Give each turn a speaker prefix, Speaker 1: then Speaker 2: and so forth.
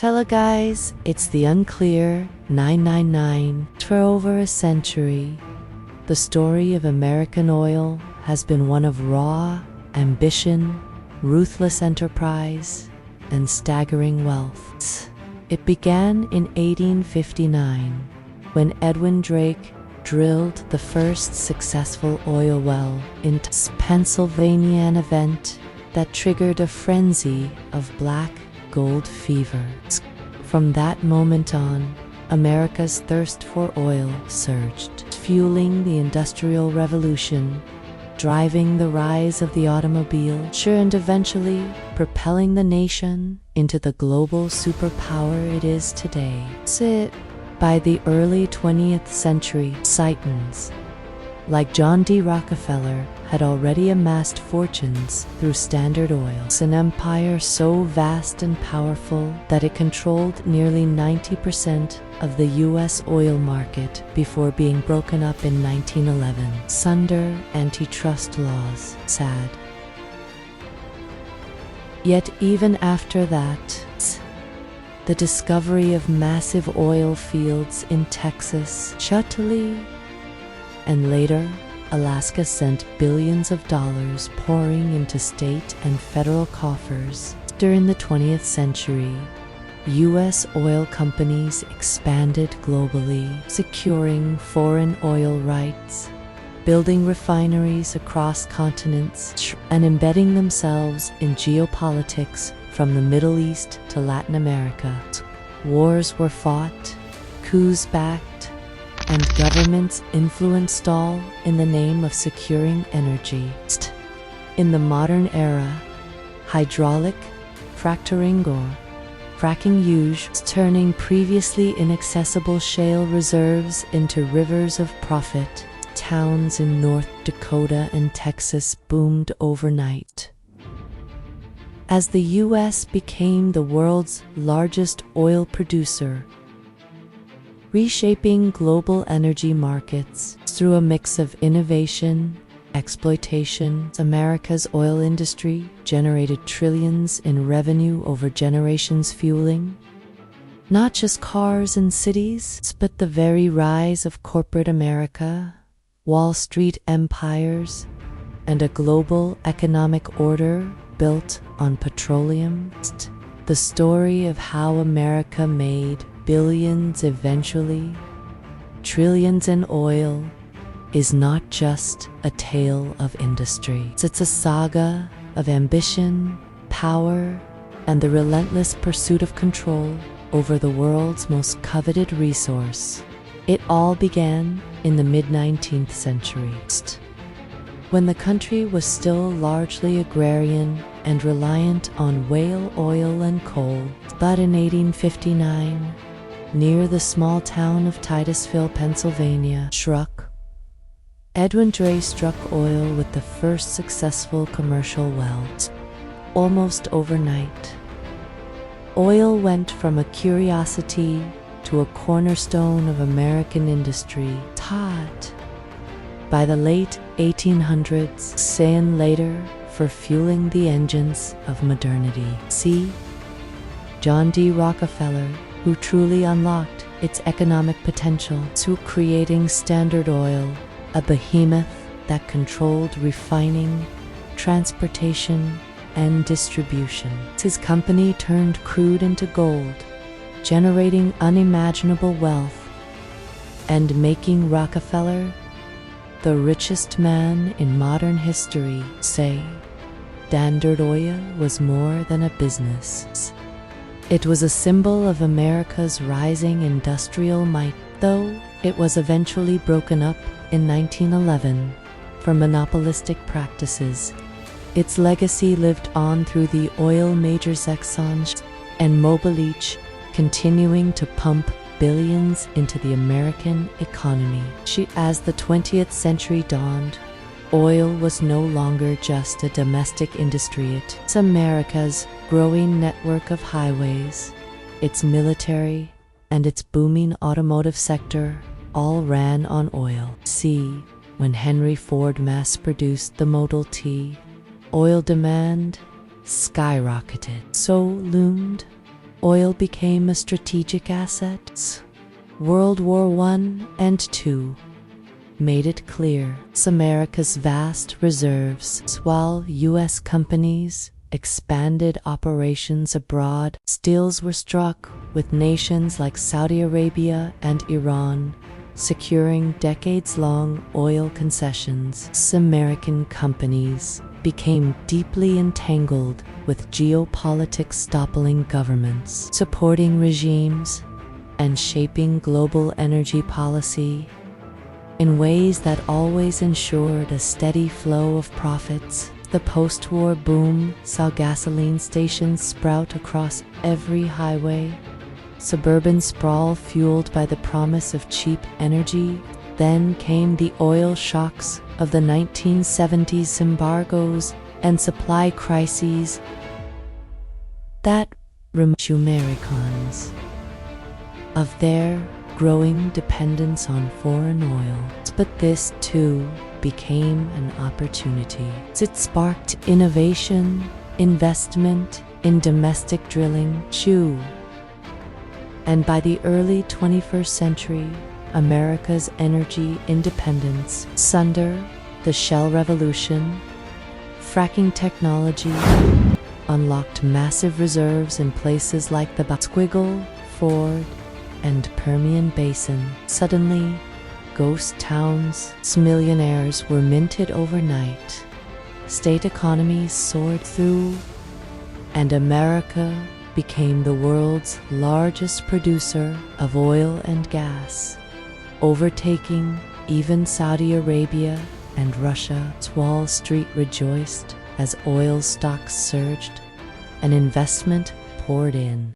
Speaker 1: Hello guys, it's the Unclear 999. For over a century, the story of American oil has been one of raw ambition, ruthless enterprise, and staggering wealth. It began in 1859 when Edwin Drake drilled the first successful oil well in Pennsylvania, an event that triggered a frenzy of black gold fever. From that moment on, America's thirst for oil surged, fueling the Industrial Revolution, driving the rise of the automobile, and eventually propelling the nation into the global superpower it is today. By the early 20th century, titans like John D. Rockefeller had already amassed fortunes through Standard Oil, an empire so vast and powerful that it controlled nearly 90% of the U.S. oil market before being broken up in 1911 under antitrust laws. Yet even after that, the discovery of massive oil fields in Texas, Chile, and later Alaska sent billions of dollars pouring into state and federal coffers. During the 20th century, U.S. oil companies expanded globally, securing foreign oil rights, building refineries across continents, and embedding themselves in geopolitics from the Middle East to Latin America. Wars were fought, coups backed, and governments influenced, all in the name of securing energy. In the modern era, hydraulic fracturing or fracking used, turning previously inaccessible shale reserves into rivers of profit. Towns in North Dakota and Texas boomed overnight as the U.S. became the world's largest oil producer, reshaping global energy markets through a mix of innovation, exploitation. America's oil industry generated trillions in revenue over generations, fueling not just cars and cities, but the very rise of corporate America, Wall Street empires, and a global economic order built on petroleum. The story of how America made billions, eventually trillions in oil, is not just a tale of industry. It's a saga of ambition, power, and the relentless pursuit of control over the world's most coveted resource. It all began in the mid-19th century, when the country was still largely agrarian and reliant on whale oil and coal. But in 1859, near the small town of Titusville, Pennsylvania, Edwin Drake struck oil with the first successful commercial well. Almost overnight, oil went from a curiosity to a cornerstone of American industry. By the late 1800s, and later for fueling the engines of modernity. John D. Rockefeller, who truly unlocked its economic potential through creating Standard Oil, a behemoth that controlled refining, transportation, and distribution. His company turned crude into gold, generating unimaginable wealth and making Rockefeller the richest man in modern history. Standard Oil was more than a business. It was a symbol of America's rising industrial might, though it was eventually broken up in 1911 for monopolistic practices. Its legacy lived on through the oil majors Exxon and Mobil, each continuing to pump billions into the American economy. As the 20th century dawned, oil was no longer just a domestic industry. It's America's growing network of highways, its military, and its booming automotive sector all ran on oil. When Henry Ford mass-produced the Model T, oil demand skyrocketed. So loomed oil became a strategic asset. World War I and II made it clear America's vast reserves, while U.S. companies expanded operations abroad. Deals were struck with nations like Saudi Arabia and Iran, securing decades-long oil concessions. American companies became deeply entangled with geopolitics, toppling governments, supporting regimes, and shaping global energy policy in ways that always ensured a steady flow of profits. The post-war boom saw gasoline stations sprout across every highway, suburban sprawl fueled by the promise of cheap energy. Then came the oil shocks of the 1970s, embargoes and supply crises that removed Americans of their growing dependence on foreign oil. But this too became an opportunity. It sparked innovation, investment in domestic drilling, and by the early 21st century, America's energy independence. Under the Shale Revolution, fracking technology unlocked massive reserves in places like the Squiggle, Ford, and Permian Basin. Suddenly, ghost towns, millionaires were minted overnight, state economies soared through, and America became the world's largest producer of oil and gas, overtaking even Saudi Arabia and Russia. Wall Street rejoiced as oil stocks surged and investment poured in.